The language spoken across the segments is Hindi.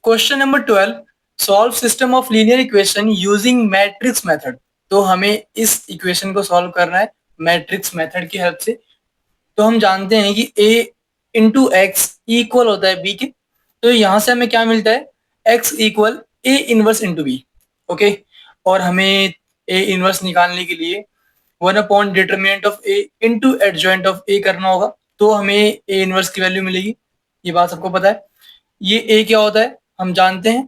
Question number 12, solve system of linear equation using matrix method. तो हमें इस इक्वेशन को सॉल्व करना है मैट्रिक्स मेथड की हेल्प से। तो हम जानते हैं कि a इंटू एक्स इक्वल होता है b के। तो यहाँ से हमें क्या मिलता है, x equal a inverse into बी। ओके, और हमें a इनवर्स निकालने के लिए 1 upon determinant of a into adjoint of a करना होगा। तो हमें a इनवर्स की वैल्यू मिलेगी, ये बात सबको पता है। ये a क्या होता है हम जानते हैं,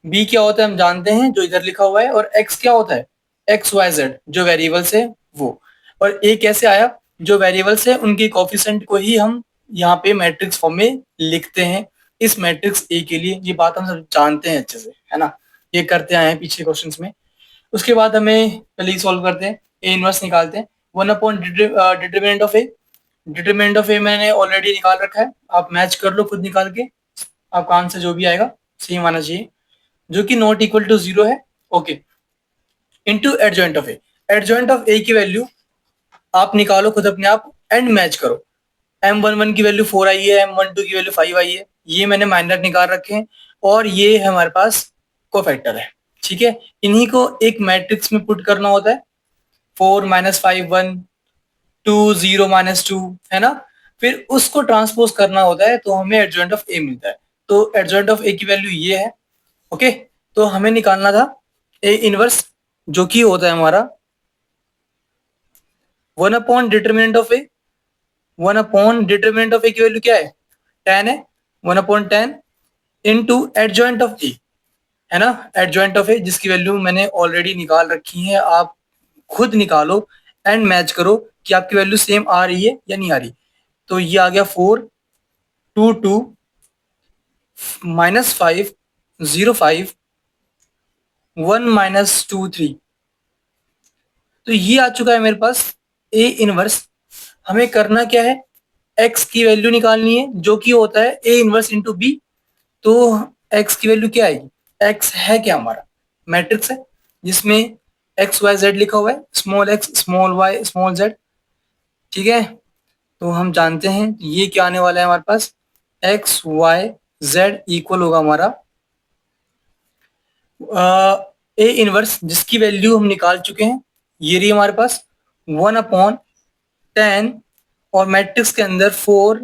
b क्या होता है हम जानते हैं जो इधर लिखा हुआ है, और x क्या होता है, एक्स वाई जेड जो वेरिएबल्स है वो। और a कैसे आया, जो वेरिएबल्स है उनके कोफिशिएंट को ही हम यहाँ पे मैट्रिक्स फॉर्म में लिखते हैं इस मैट्रिक्स a के लिए। ये बात हम सब जानते हैं अच्छे से, है ना, ये करते आए हैं पिछले क्वेश्चंस में। उसके बाद हमें पहले सॉल्व करते हैं, ए इनवर्स निकालते हैं। 1 upon determinant of A, determinant of A मैंने ऑलरेडी निकाल रखा है, आप मैच कर लो खुद निकाल के, आपका आंसर जो भी आएगा सेम आना चाहिए, जो कि नॉट इक्वल टू 0 है। Okay, into adjoint of A, adjoint of A की वैल्यू आप निकालो खुद अपने आप एंड मैच करो। M11 की वैल्यू 4 आई है, M12 की वैल्यू 5 आई है, ये मैंने माइनर निकाल रखे हैं, और ये है हमारे पास कोफैक्टर है। ठीक है, इन्हीं को एक मैट्रिक्स में पुट करना होता है, 4 माइनस 5 1, 2 0 माइनस 2, है ना। फिर उसको ट्रांसपोज करना होता है तो हमें एडजॉइंट ऑफ ए मिलता है। तो एडजॉइंट ऑफ ए की वैल्यू ये है। ओके, तो हमें निकालना था ए इनवर्स, जो कि होता है हमारा 1 upon determinant of A. 1 upon determinant of A की वैल्यू क्या है, 10 है, 1 upon 10 into adjoint of A, है ना, एडजॉइंट ऑफ ए जिसकी वैल्यू मैंने ऑलरेडी निकाल रखी है, आप खुद निकालो एंड मैच करो कि आपकी वैल्यू सेम आ रही है या नहीं आ रही। तो ये आ गया 4 2 2 माइनस 5 0 5 1 माइनस 2 3। तो ये आ चुका है मेरे पास ए इनवर्स। हमें करना क्या है, एक्स की वैल्यू निकालनी है जो कि होता है ए इनवर्स इंटू बी। तो एक्स की वैल्यू क्या आएगी, एक्स है क्या हमारा मैट्रिक्स है जिसमें एक्स वाई जेड लिखा हुआ है, small x small y small z. ठीक है, तो हम जानते हैं ये क्या आने वाला है हमारे पास, एक्स वाई जेड इक्वल होगा हमारा ए इनवर्स जिसकी वैल्यू हम निकाल चुके हैं, ये रही हमारे पास 1 अपॉन 10, और मैट्रिक्स के अंदर 4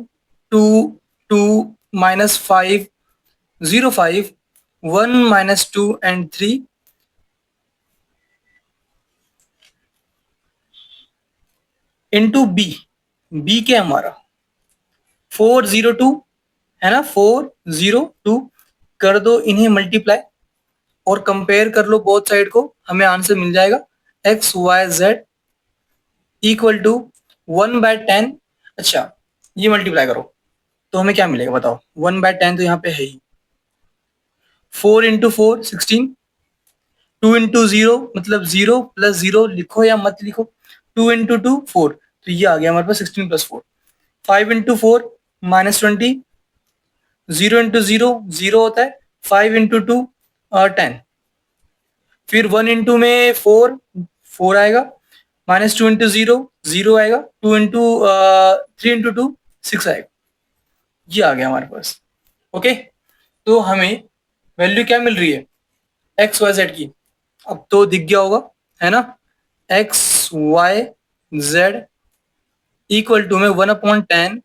2 2 minus 5 0 5 1 minus 2 and 3 into b. B क्या है हमारा 402, है ना, 402 कर दो इन्हें मल्टीप्लाई और कंपेयर कर लो बोथ साइड को, हमें आंसर मिल जाएगा x y z equal to 1/10। अच्छा, ये मल्टीप्लाई करो तो हमें क्या मिलेगा बताओ, 1/10 तो यहाँ पे है ही, 4 इंटू 4 16, 2 इंटू 0 मतलब 0 प्लस 0 लिखो या मत लिखो, 2 इंटू 2 4, तो ये आ गया हमारे पास 16 प्लस 4, 5 इंटू 4 माइनस 20, 0 इंटू 0 0 होता है, 5 इंटू 2 10, फिर 1 इंटू में 4 4 आएगा, माइनस 2 इंटू 0 0 आएगा, 2 इंटू 3 इंटू 2 6 आएगा, ये आ गया हमारे पास। ओके, तो हमें वैल्यू क्या मिल रही है एक्स वाई जेड की, अब तो दिख गया होगा, है ना, x y z equal to में 1/10,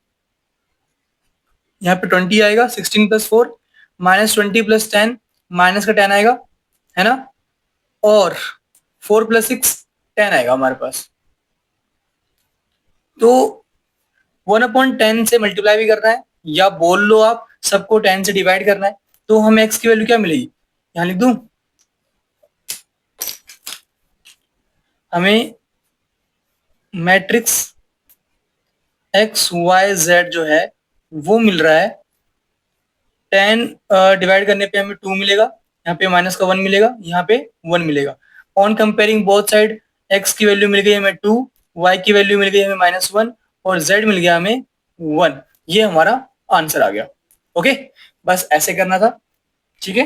यहाँ पे 20 आएगा, 16 प्लस 4 माइनस 20 प्लस 10, माइनस का 10 आएगा, है ना, और 4 प्लस 6 10 आएगा हमारे पास। तो 1/10 से मल्टीप्लाई भी करना है, या बोल लो आप सबको 10 से डिवाइड करना है, तो हमें एक्स की वैल्यू क्या मिलेगी, यहाँ लिख दूं, हमें मैट्रिक्स एक्स वाई जेड जो है वो मिल रहा है 10 डिवाइड करने पे हमें 2 मिलेगा, यहाँ पे माइनस का 1 मिलेगा, यहाँ पे 1 मिलेगा। On comparing both side x की वैल्यू मिल गई हमें 2, वाई की वैल्यू मिल गई हमें -1, और जेड मिल गया हमें 1। ये हमारा आंसर आ गया। ओके, बस ऐसे करना था। ठीक है,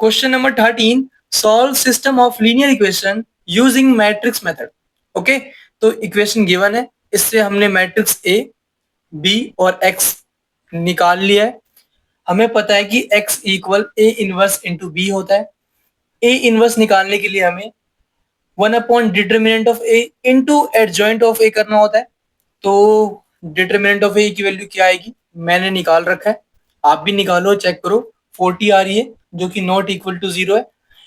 question number 13, solve system of linear equation using matrix method. Okay, तो इक्वेशन गिवन है, इससे हमने मैट्रिक्स ए बी और एक्स निकाल लिया है। हमें पता है कि x इक्वल ए इनवर्स इंटू बी होता है। ए इनवर्स निकालने के लिए हमें 1 upon determinant of A into adjoint of A करना होता है। तो डिटर्मिनेंट ऑफ ए की वैल्यू क्या आएगी, मैंने निकाल रखा है, आप भी निकालो, चेक करो। 40 आ रही है जो कि नॉट इक्वल टू 0 है।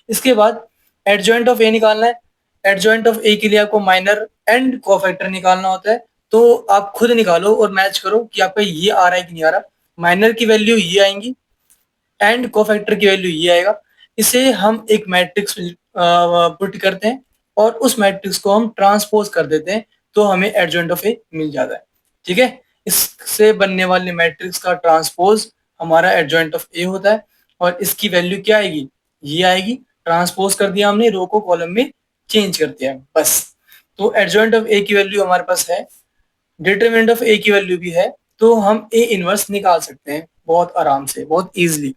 इसके बाद एडजॉइंट ऑफ ए निकालना है। एडजॉइंट ऑफ ए के लिए आपको माइनर एंड कोफैक्टर निकालना होता है। तो आप खुद निकालो और मैच करो कि आपका ये आ रहा है कि नहीं आ रहा। माइनर की वैल्यू ये आएंगी एंड कोफैक्टर की वैल्यू ये आएगा। इसे हम एक मैट्रिक्स पुट करते हैं और उस मैट्रिक्स को हम ट्रांसपोज कर देते हैं, तो हमें एडजॉइंट ऑफ ए मिल जाता है। ठीक है, इससे बनने वाले मैट्रिक्स का ट्रांसपोज हमारा एडजॉइंट ऑफ ए होता है और इसकी वैल्यू क्या आएगी, ये आएगी। ट्रांसपोज कर दिया हमने, रो को कॉलम में चेंज कर दिया बस। तो एडजॉइंट ऑफ ए की वैल्यू हमारे पास है, डिटरमिनेंट ऑफ ए की वैल्यू भी है, तो हम ए इनवर्स निकाल सकते हैं बहुत आराम से, बहुत इजीली।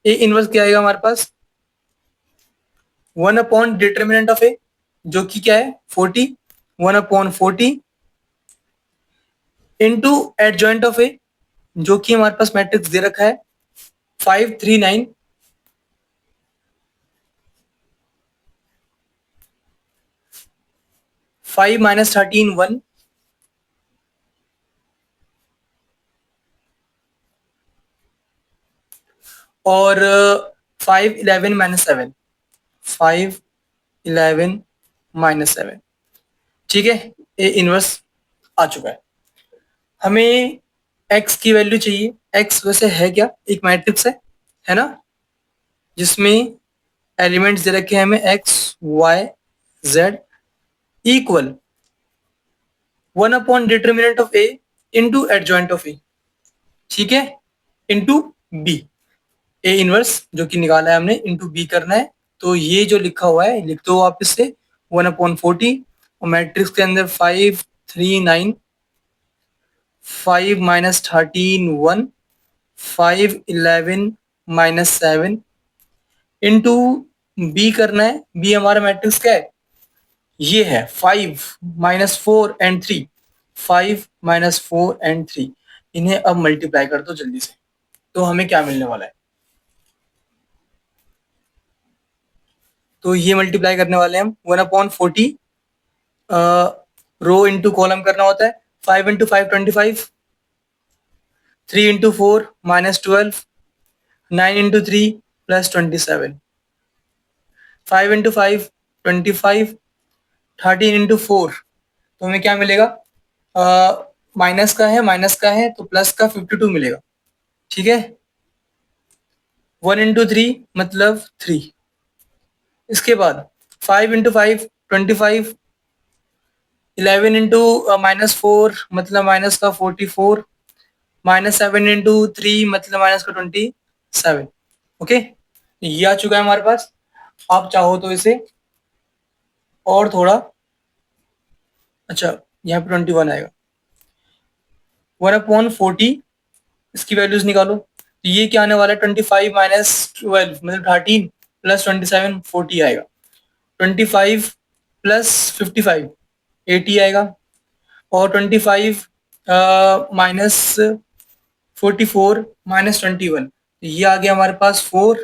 ए इनवर्स क्या आएगा हमारे पास, 1 अपॉन डिटर्मिनेंट ऑफ ए जो कि क्या है 40, 1/40 इंटू एडजॉइंट ऑफ ए जो कि हमारे पास मैट्रिक्स दे रखा है 5 3 9, 5 माइनस 13 1, और 5 11 माइनस 7, 5 11 माइनस 7। ठीक है, ए इनवर्स आ चुका है। हमें x की वैल्यू चाहिए। x वैसे है क्या, एक मैट्रिक्स है ना, जिसमें एलिमेंट्स दे रखे हैं हमें x y z equal 1 upon determinant of a into adjoint of a। ठीक है, इंटू b, ए इनवर्स जो कि निकाला है हमने इंटू बी करना है। तो ये जो लिखा हुआ है लिख दो वापस से, 1/40 और मैट्रिक्स के अंदर 5 3 9, 5 माइनस 13 1, 5 11 माइनस 7 इंटू बी करना है। बी हमारा मैट्रिक्स क्या है, ये है 5 माइनस 4 एंड 3, 5 माइनस 4 एंड 3। इन्हें अब मल्टीप्लाई कर दो जल्दी से, तो हमें क्या मिलने वाला है, तो ये मल्टीप्लाई करने वाले हैं हम 1/40, रो इंटू कॉलम करना होता है। 5 into 5 25, 3 into 4 minus 12, 9 into 3 plus 27, 5 into 5 25, 13 into 4, तो हमें क्या मिलेगा, माइनस का है तो प्लस का 52 मिलेगा। ठीक है, 1 इंटू 3 मतलब 3। इसके बाद 5 इंटू 5 25, 11 इंटू -4 मतलब माइनस का 44, -7 इंटू 3 मतलब माइनस का 27। ओके, ये आ चुका है हमारे पास। आप चाहो तो इसे और थोड़ा, अच्छा यहाँ पे 21 आएगा, 1/40 इसकी वैल्यूज निकालो। तो ये क्या आने वाला है, 25 माइनस 12 मतलब 13 प्लस 27 40 आएगा। 25 प्लस 55 80 आएगा, और 25 माइनस 44 माइनस 21, ये आ गया हमारे पास 4,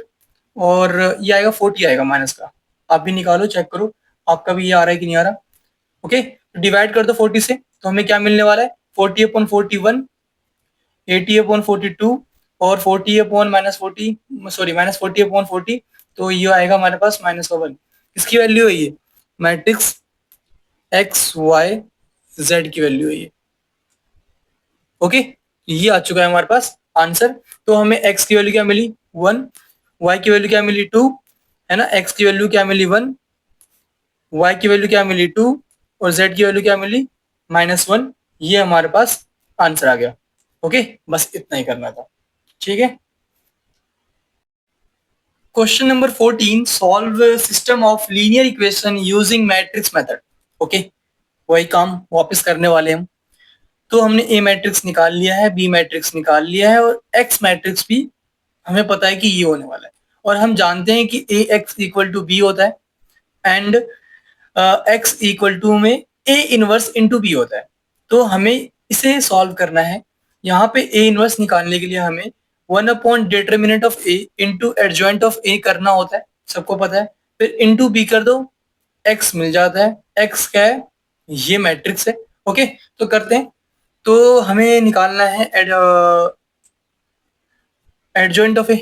और ये आएगा 40 आएगा माइनस का। आप भी निकालो, चेक करो आपका भी ये आ रहा है कि नहीं आ रहा। ओके, डिवाइड कर दो 40 से, तो हमें क्या मिलने वाला है, 40/41, 80/42 और 40 माइनस 40, सॉरी माइनस 40/40, तो ये आएगा हमारे पास -1। इसकी वैल्यू है ये मैट्रिक्स एक्स वाई जेड की वैल्यू है ये। ओके, ये आ चुका है हमारे पास आंसर। तो हमें x की वैल्यू क्या मिली 1, y की वैल्यू क्या मिली 2, है ना, x की वैल्यू क्या मिली 1, y की वैल्यू क्या मिली 2 और z की वैल्यू क्या मिली -1। ये हमारे पास आंसर आ गया। ओके, बस इतना ही करना था। ठीक है, question number 14, solve system of linear equation using matrix method. Okay, वही काम वापस करने वाले हम। तो हमने ए मैट्रिक्स निकाल लिया है, बी मैट्रिक्स निकाल लिया है, और एक्स मैट्रिक्स भी हमें पता है कि ये होने वाला है। और हम जानते हैं कि ए एक्स इक्वल टू बी होता है एंड एक्स इक्वल टू में ए इनवर्स इंटू बी होता है। तो हमें इसे सॉल्व करना है। यहाँ पे ए इनवर्स निकालने के लिए हमें determinant of A into adjoint of A करना होता है, सबको पता है। फिर इंटू बी कर दो, एक्स मिल जाता है। एक्स क्या है? ये मैट्रिक्स है। ओके, तो करते हैं। तो हमें निकालना है एडजॉइंट ऑफ ए।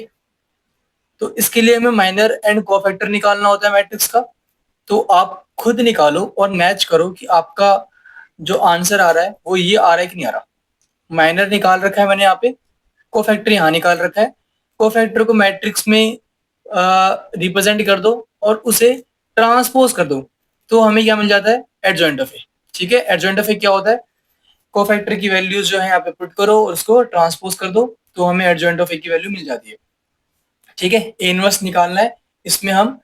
तो इसके लिए हमें माइनर एंड कोफैक्टर निकालना होता है मैट्रिक्स का। तो आप खुद निकालो और मैच करो कि आपका जो आंसर आ रहा है वो ये आ रहा है कि नहीं आ रहा। माइनर निकाल रखा है मैंने यहाँ पे, कोफैक्टर यहाँ निकाल रखा है। कोफैक्टर को मैट्रिक्स में रिप्रेजेंट कर दो और उसे ट्रांसपोज कर दो, तो हमें क्या मिल जाता है? एडजॉइंट ऑफ ए। ठीक है, एडजॉइंट ऑफ ए क्या होता है? कोफैक्टर की वैल्यूज जो है यहाँ पे पुट करो और उसको ट्रांसपोज कर दो, तो हमें एडजॉइंट ऑफ ए की वैल्यू मिल जाती है। ठीक है, ए इनवर्स निकालना है, इसमें हम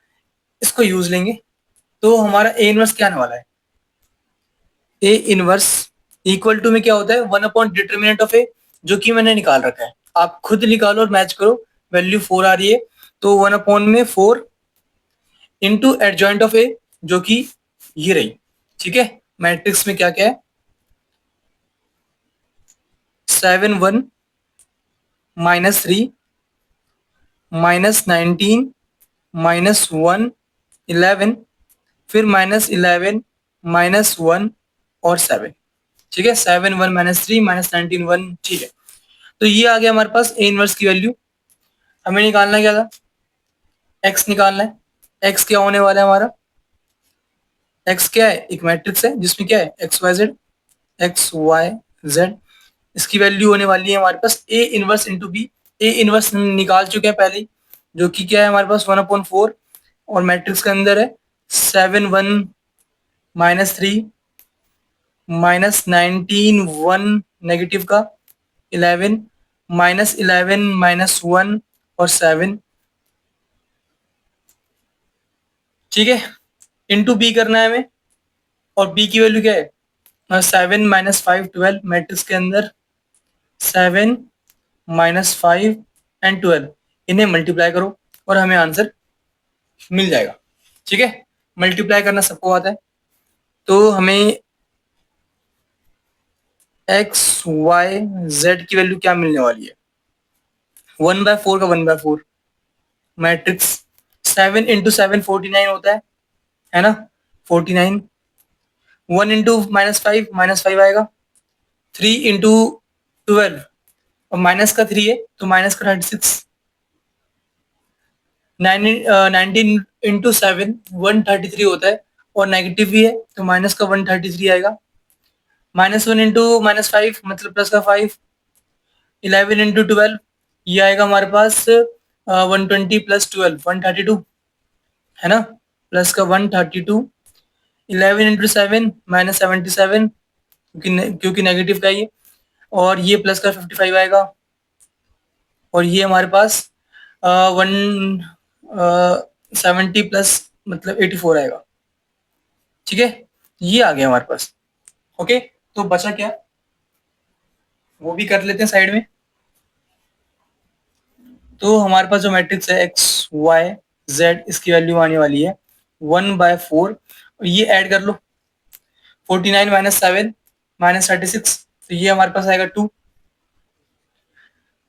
इसको यूज लेंगे। तो हमारा ए इनवर्स क्या आने वाला है? ए इनवर्स इक्वल टू में क्या होता है? 1/डिटर्मिनेंट ऑफ ए, जो कि मैंने निकाल रखा है। आप खुद निकालो और मैच करो। वैल्यू 4 आ रही है, तो 1/4 इंटू एडजॉइंट ऑफ ए, जो कि ये रही। ठीक है, मैट्रिक्स में क्या क्या है? 7 1 -3 -19 -1 11, फिर -11 -1 और 7। ठीक है, 7 1 -3 -19 1। ठीक है, तो ये आ गया हमारे पास ए इनवर्स की वैल्यू। हमें निकालना क्या था? एक्स निकालना है। एक्स क्या होने वाला है हमारा? एक्स क्या है? एक मैट्रिक्स है जिसमें क्या है? X y z, x y z. इसकी वैल्यू होने वाली है हमारे पास A inverse into B. A inverse निकाल चुके हैं पहले ही, जो कि क्या है हमारे पास? 1/4, और मैट्रिक्स के अंदर है 7 1 -3 -19 1 नेगेटिव का, 11 -11 -1 और 7। ठीक है, इंटू बी करना है हमें, और बी की वैल्यू क्या है? 7 -5 12 मैट्रिक्स के अंदर 7 -5 एंड 12, इन्हें मल्टीप्लाई करो और हमें आंसर मिल जाएगा। ठीक है, मल्टीप्लाई करना सबको आता है। तो हमें एक्स वाई जेड की वैल्यू क्या मिलने वाली है? 1/4 का 1/4 मैट्रिक्स। 7 इंटू 7 49 होता है ना? 49। 1 इंटू -5 आएगा। 3 इंटू 12, और माइनस का 3 है तो माइनस का 36। 19 इंटू 7 133 होता है, और नेगेटिव भी है तो माइनस का 133 आएगा। -1 इंटू -5 मतलब प्लस का 5। 11 इंटू 12 ये आएगा हमारे पास 120 प्लस 12 132, है ना? प्लस का 132। 11 इंटू 7 -77, क्योंकि नेगेटिव का ये, और ये प्लस का 55 आएगा, और ये हमारे पास 170 प्लस मतलब 84 आएगा। ठीक है, ये आ गया हमारे पास। ओके, तो बचा क्या? वो भी कर लेते हैं साइड में। तो हमारे पास जो मैट्रिक्स है एक्स वाई जेड, इसकी वैल्यू आने वाली है 1/4। ये ऐड कर लो, 49 -7 -36, तो ये हमारे पास आएगा 2।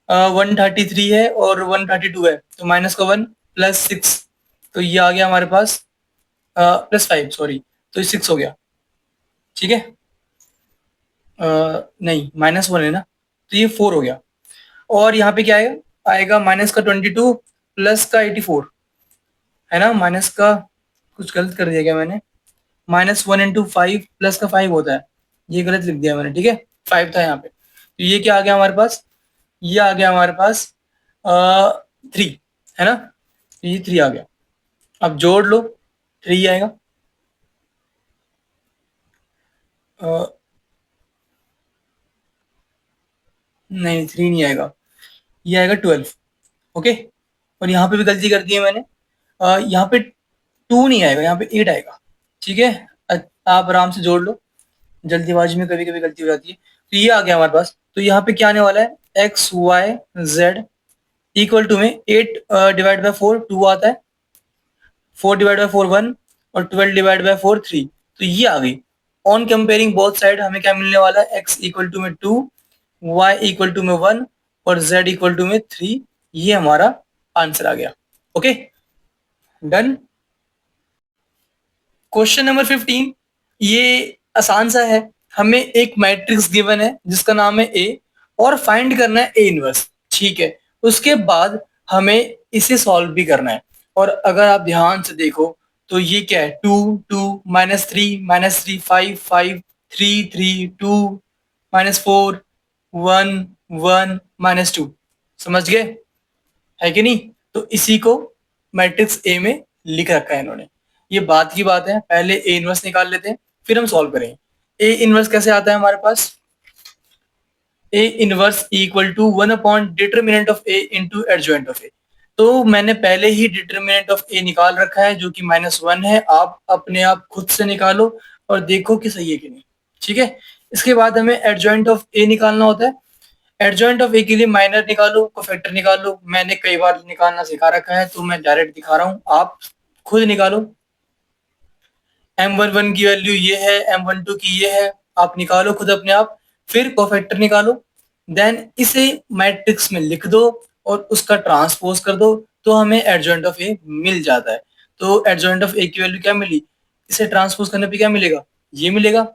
133 है और 132 है, तो माइनस का 1 प्लस 6, तो ये आ गया हमारे पास +5, सॉरी, तो ये 6 हो गया। ठीक है, नहीं -1 है ना, तो ये 4 हो गया। और यहाँ पे क्या आएगा? आएगा माइनस का 22 प्लस का 84, है ना? माइनस का कुछ गलत कर दिया क्या मैंने? -1 इंटू 5 प्लस का 5 होता है, ये गलत लिख दिया मैंने। ठीक है, 5 था यहाँ पे, तो ये क्या आ गया हमारे पास? ये आ गया हमारे पास 3, है ना? तो ये 3 आ गया। अब जोड़ लो, 3 आएगा। नहीं, 3 नहीं आएगा, ये आएगा 12। ओके, और यहाँ पे भी गलती कर दी है मैंने। यहाँ पे 2 नहीं आएगा, यहाँ पे 8 आएगा। ठीक है, आप आराम से जोड़ लो, जल्दीबाजी में कभी कभी गलती हो जाती है। तो ये आ गया हमारे पास। तो यहाँ पे क्या आने वाला है? X y z equal to में 8 डिवाइड बाय 4 2 आता है, 4 डिवाइड बाय 4 1, और 12 डिवाइड बाय 4 3। तो ये आ गई। ऑन कंपेयरिंग बोथ साइड हमें क्या मिलने वाला है? एक्स इक्वल टू में 2, वाई इक्वल टू में 1, और z इक्वल टू में 3, ये हमारा आंसर आ गया। Okay, done. क्वेश्चन नंबर 15, ये आसान सा है। हमें एक मैट्रिक्स गिवन है जिसका नाम है ए, और फाइंड करना है ए इनवर्स। ठीक है, उसके बाद हमें इसे सॉल्व भी करना है। और अगर आप ध्यान से देखो तो ये क्या है, 2 2 -3 5 5 3 3 2 -4 1 1 -2। समझ गए है कि नहीं? तो इसी को मैट्रिक्स ए में लिख रखा है इन्होंने। ये बात की बात है, पहले ए इनवर्स निकाल लेते हैं फिर हम सॉल्व करेंगे। ए इनवर्स कैसे आता है हमारे पास? A inverse equal to 1 upon determinant of A into adjoint of A. तो मैंने पहले ही डिटर्मिनेंट ऑफ ए निकाल रखा है जो कि -1 है। आप अपने आप खुद से निकालो और देखो कि सही है कि नहीं। ठीक है, इसके बाद हमें एडजॉइंट ऑफ ए निकालना होता है। एडजॉइंट ऑफ ए के लिए माइनर निकालो, कोफैक्टर निकालो। मैंने कई बार निकालना सिखा रखा है तो मैं डायरेक्ट दिखा रहा हूँ, आप खुद निकालो। M11 की वैल्यू ये है, M12 की ये है, आप निकालो खुद अपने आप। फिर कोफैक्टर निकालो, देन इसे मैट्रिक्स में लिख दो और उसका ट्रांसपोज कर दो, तो हमें एडजॉइंट ऑफ ए मिल जाता है। तो एडजॉइंट ऑफ ए की वैल्यू क्या मिली? इसे ट्रांसपोज करने पे क्या मिलेगा? ये मिलेगा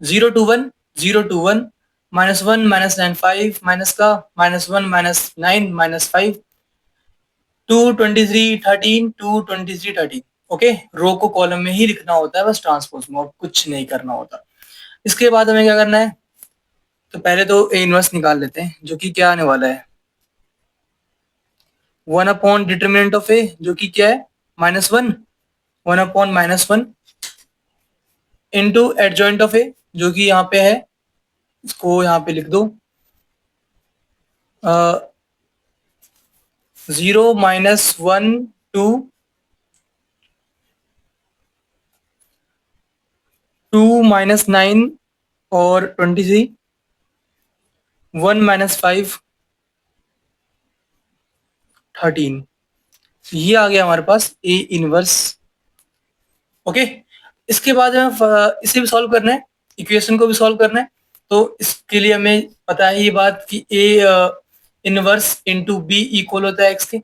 0 2 1 0 2 1 -1 -9 5 माइनस का -1 -9 -5 2 23 13 2 23 13। ओके, रो को कॉलम में ही लिखना होता है बस, ट्रांसपोज में और कुछ नहीं करना होता। इसके बाद हमें क्या करना है? तो पहले तो ए इनवर्स निकाल लेते हैं जो कि क्या आने वाला है, 1 अपॉन डिटर्मिनेंट ऑफ ए जो कि क्या है -1, 1 अपॉन -1 इंटू एडजॉइंट ऑफ ए जो कि यहाँ पे है, इसको यहाँ पे लिख दो 0 -1 2 2 -9 और 23 1 -5 13। ये आ गया हमारे पास ए इनवर्स। ओके, इसके बाद हमें इसे भी सॉल्व करना है, इक्वेशन को भी सॉल्व करना है। तो इसके लिए हमें पता है ये बात कि a inverse into b equal होता है एक्स के,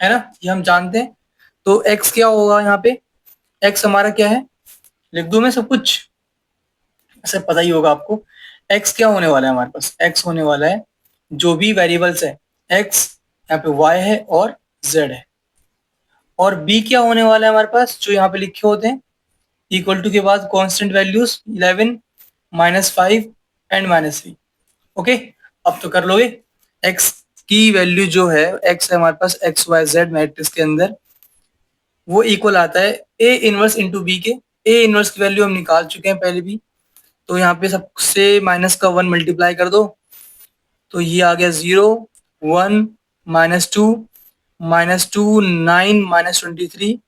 है ना? ये हम जानते हैं। तो एक्स क्या होगा यहाँ पे? एक्स हमारा क्या है, लिख दूं मैं सब कुछ? ऐसे पता ही होगा आपको। एक्स क्या होने वाला है हमारे पास? एक्स होने वाला है जो भी वेरिएबल्स है, एक्स यहाँ पे वाई है और जेड है। और बी क्या होने वाला है हमारे पास, जो यहाँ पे लिखे होते हैं इक्वल टू के बाद कांस्टेंट वैल्यूज 11 -5 एंड -3। ओके, अब तो कर लोगे। एक्स की वैल्यू जो है, एक्स है हमारे पास एक्स वाई जेड मैट्रिक्स के अंदर, वो इक्वल आता है ए इनवर्स इंटू बी के। ए इनवर्स की वैल्यू हम निकाल चुके हैं पहले भी, तो यहाँ पे सबसे माइनस का 1 मल्टीप्लाई कर दो, तो ये आ गया 0 1 -2 -2 9 -23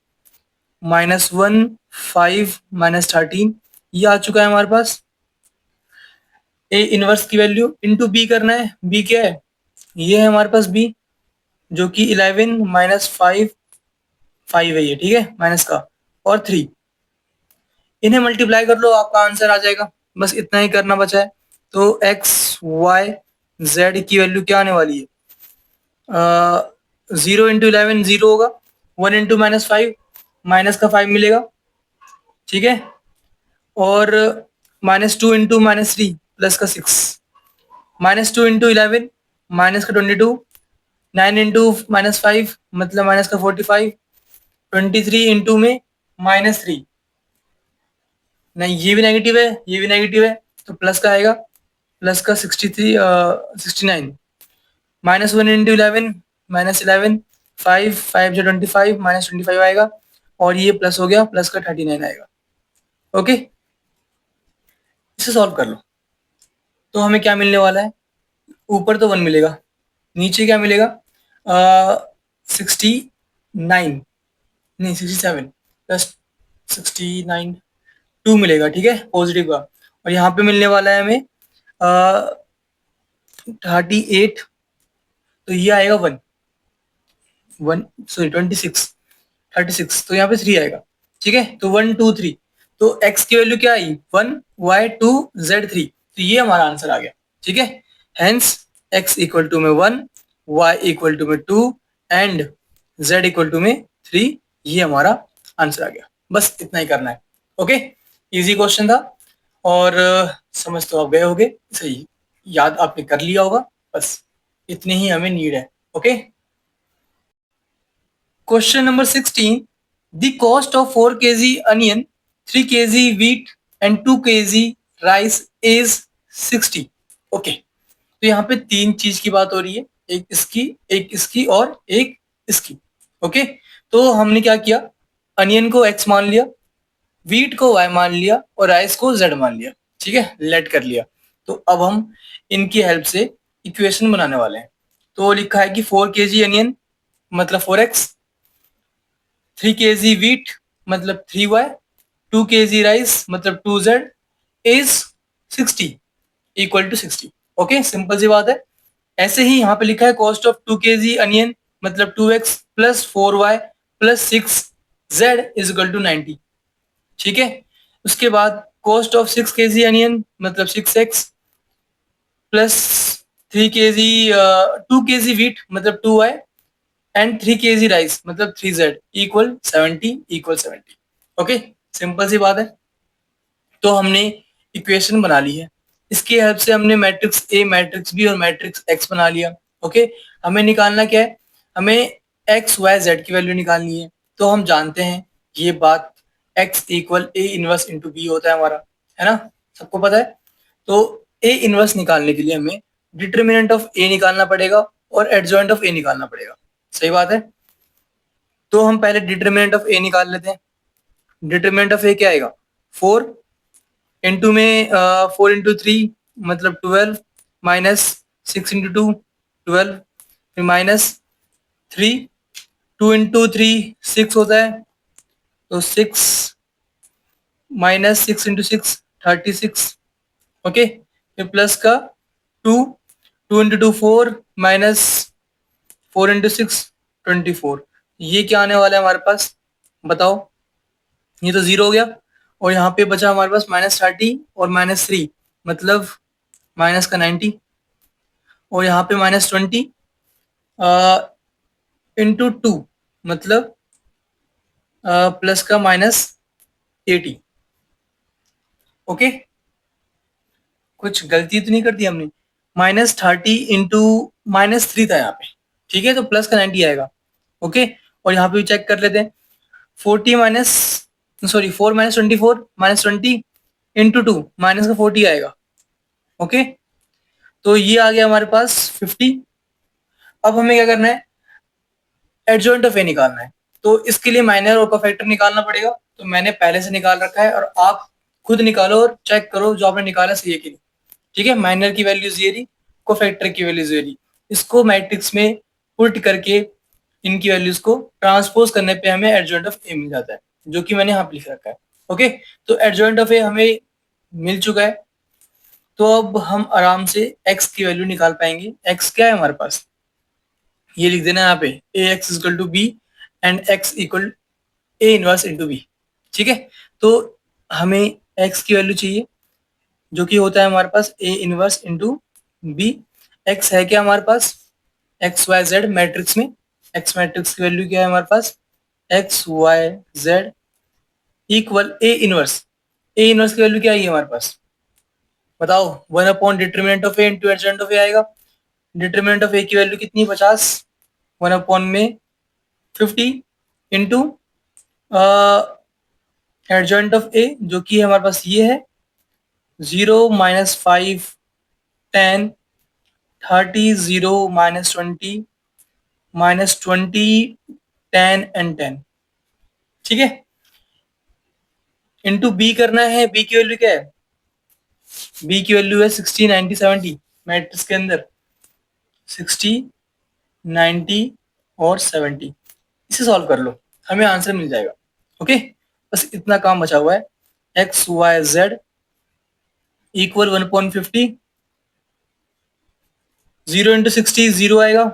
-1 5 -13। ये आ चुका है हमारे पास। ए इनवर्स की वैल्यू इंटू बी करना है। बी क्या है? ये है हमारे पास बी जो कि 11 -5 5 है ये, ठीक है, माइनस का और 3। इन्हें मल्टीप्लाई कर लो, आपका आंसर आ जाएगा। बस इतना ही करना बचा है। तो एक्स वाई जेड की वैल्यू क्या आने वाली है? 0 × 11 0 होगा, 1 × -5 माइनस का 5 मिलेगा, ठीक है, और -2 × -3 प्लस का 6, -2 × 11 माइनस का 22, 9 × -5 मतलब माइनस का 45, 23 इंटू में -3, नहीं ये भी नेगेटिव है ये भी नेगेटिव है, तो प्लस का आएगा, प्लस का 63 69, -1 × 11 -11 5 5 जो 25 -25 आएगा, और ये प्लस हो गया, प्लस का 39 आएगा। ओके, इसे सॉल्व कर लो तो हमें क्या मिलने वाला है? ऊपर तो 1 मिलेगा, नीचे क्या मिलेगा? 69 नहीं 67 प्लस 69 2 मिलेगा, ठीक है, पॉजिटिव का। और यहाँ पे मिलने वाला है हमें 38, तो ये आएगा 1 1 सॉरी 26 36, तो यहाँ पे 3 आएगा, ठीक है। तो 1 2 3, तो x की वैल्यू क्या आई? 1 y 2 z 3, तो ये हमारा आंसर आ गया, ठीक है। हेंस x इक्वल टू में 1, y इक्वल टू में 2 एंड z इक्वल टू में 3। ये हमारा आंसर आ गया। बस इतना ही करना है। ओके, इजी क्वेश्चन था और समझ तो आप गए होगे, सही याद आपने कर लिया होगा। बस इतनी ही हमें नीड है। Okay, question number 16, the cost of 4 kg onion, 3 kg wheat and 2 kg rice is 60। Okay, तो यहाँ पे तीन चीज की बात हो रही है, एक इसकी और एक इसकी। ओके, तो हमने क्या किया, अनियन को x मान लिया, व्हीट को y मान लिया और राइस को z मान लिया। ठीक है, लेट कर लिया। तो अब हम इनकी हेल्प से इक्वेशन बनाने वाले हैं। तो लिखा है कि 4 kg अनियन मतलब 4x, 3 kg wheat मतलब 3y, 2 kg राइस मतलब 2z is 60 equal to 60। Okay, simple सी बात है। ऐसे ही यहाँ पे लिखा है कॉस्ट ऑफ 2 kg अनियन मतलब 2x plus 4y plus 6z is equal to 90। ठीक है, उसके बाद कॉस्ट ऑफ 6 kg अनियन मतलब 6x plus 3 kg 2 kg wheat मतलब 2y एंड 3 kg राइस मतलब 3z इक्वल 70। ओके, सिंपल सी बात है। तो हमने इक्वेशन बना ली है, इसकी हेल्प से हमने मैट्रिक्स ए, मैट्रिक्स बी और मैट्रिक्स एक्स बना लिया। ओके, हमें निकालना क्या है, हमें एक्स वाई जेड की वैल्यू निकालनी है। तो हम जानते हैं ये बात, एक्स इक्वल ए इनवर्स इंटू बी होता है हमारा, है ना, सबको पता है। तो ए इनवर्स निकालने के लिए हमें डिटर्मिनेंट ऑफ ए निकालना पड़ेगा और एडजॉइंट ऑफ ए निकालना पड़ेगा। सही बात है। तो हम पहले डिटर्मिनेंट ऑफ ए निकाल लेते हैं। डिटर्मिनेंट ऑफ ए क्या आएगा, 4 इंटू में 4 इंटू 3 मतलब 12 माइनस 6 इंटू 2 12 फिर माइनस 3, 2 इंटू 3 6 होता है, तो 6 माइनस 6 इंटू 6 36। ओके, फिर प्लस का 2, 2 इंटू 2 4 माइनस 4 इंटू 6 24। ये क्या आने वाला है हमारे पास, बताओ। ये तो जीरो हो गया और यहाँ पे बचा हमारे पास -30 और -3 मतलब माइनस का 90 और यहाँ पे -20 इंटू 2 मतलब प्लस का -80। ओके, कुछ गलती तो नहीं कर दी हमने। -30 इंटू -3 था यहाँ पे। ठीक है, तो प्लस का 90 आएगा। ओके, और यहाँ पे भी चेक कर लेते हैं। 40 minus sorry 4 minus 24 -20 into 2 minus का 40 आएगा। ओके, तो ये आ गया हमारे पास 50। अब हमें क्या करना है, एडजॉइंट ऑफ ए निकालना है। तो इसके लिए माइनर और कोफैक्टर निकालना पड़ेगा। तो मैंने पहले से निकाल रखा है और आप खुद निकालो और चेक करो जो आपने निकाला सही है कि नहीं। ठीक है, माइनर की वैल्यूज ये रही, कोफैक्टर की वैल्यूज ये रही। इसको मैट्रिक्स में पुट करके इनकी वैल्यूज को ट्रांसपोज करने पे हमें एडजॉइंट ऑफ ए मिल जाता है, जो कि मैंने यहाँ पे लिख रखा है। ओके, तो एडजॉइंट ऑफ ए हमें मिल चुका है। तो अब हम आराम से एक्स की वैल्यू निकाल पाएंगे। एक्स क्या है हमारे पास, ये लिख देना यहाँ पे A x equal to B and x equal A inverse into B. ठीक है, तो हमें एक्स की वैल्यू चाहिए जो कि होता है हमारे पास A inverse into B. X है क्या हमारे पास, एक्स वाई जेड मैट्रिक्स में, एक्स मैट्रिक्स की वैल्यू क्या है हमारे पास, x y z equal A inverse. A inverse की वैल्यू क्या है हमारे पास, बताओ। 1 upon determinant of A into adjoint of A आएगा। डिटर्मिनेंट ऑफ ए की वैल्यू कितनी, 50, 1 अपॉन में 50 इंटू एडजॉइंट ऑफ ए जो कि हमारे पास ये है 0 -5 10 30 0 -20 -20 10 एंड 10। ठीक है, इंटू बी करना है। बी की वैल्यू क्या है, बी की वैल्यू है 60 90 70 मैट्रिक्स के अंदर 60 90 और 70। इसे सॉल्व कर लो, हमें आंसर मिल जाएगा। ओके, बस इतना काम बचा हुआ है। X y z equal 1/50, 0 into 60 zero आएगा,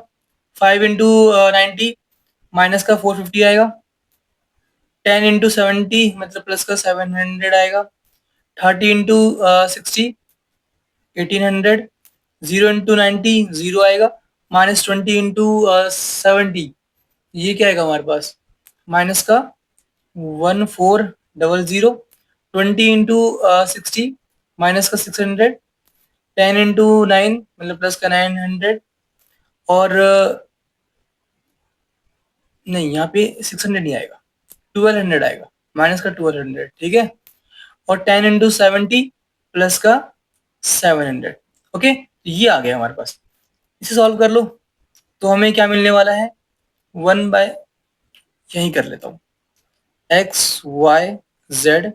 5 इंटू 90 माइनस का 450 आएगा, 10 इंटू 70 मतलब प्लस का 700 आएगा, 30 इंटू 60 1800, 0 इंटू 90 0 आएगा, -20 इंटू 70 ये क्या आएगा हमारे पास, माइनस का 1400, 20 इंटू 60 माइनस का 600, 10 इंटू 9 मतलब प्लस का 900, और नहीं यहाँ पे 600 नहीं आएगा, 1200 आएगा, माइनस का 1200, ठीक है। और 10 इंटू 70 प्लस का 700, ओके। तो ये आ गया हमारे पास, इसे सॉल्व कर लो तो हमें क्या मिलने वाला है, 1 बाय, यही कर लेता हूँ, XYZ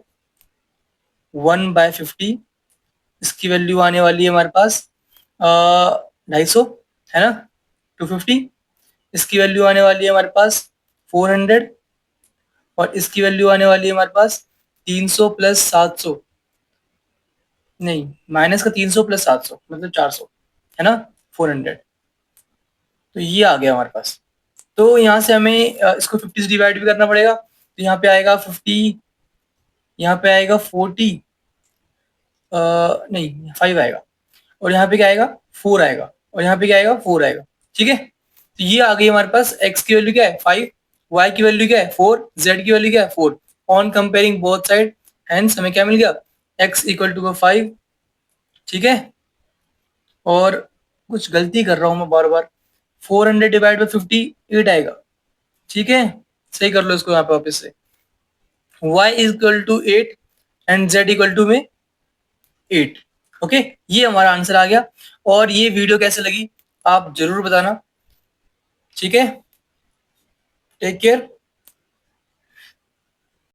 1/50, इसकी वैल्यू आने वाली है हमारे पास 250, है ना, 250। इसकी वैल्यू आने वाली है हमारे पास 400, और इसकी वैल्यू आने वाली है हमारे पास 300 प्लस 700, नहीं माइनस का 300 प्लस 700 मतलब 400, है ना, 400। तो ये आ गया हमारे पास। तो यहाँ से हमें इसको 50 से डिवाइड भी करना पड़ेगा, तो यहाँ पे आएगा 50, यहाँ पे आएगा 40, नहीं 5 आएगा, और यहाँ पे क्या आएगा 4 आएगा, और यहाँ पे क्या आएगा 4 आएगा, ठीक है। तो ये आ गई हमारे पास, x की वैल्यू क्या है 5, y की वैल्यू क्या है 4, z की वैल्यू क्या है 4। On comparing both side, hence हमें क्या मिल गया, x इक्वल टू 5, ठीक है। और कुछ गलती कर रहा हूँ मैं बार बार, 400 डिवाइड बाई 50 8 आएगा, ठीक है। सही कर लो इसको यहाँ पे वापस से, y equal to 8 and z equal to में 8, ओके। ये हमारा आंसर आ गया। और ये वीडियो कैसे लगी आप जरूर बताना, ठीक है। Take care.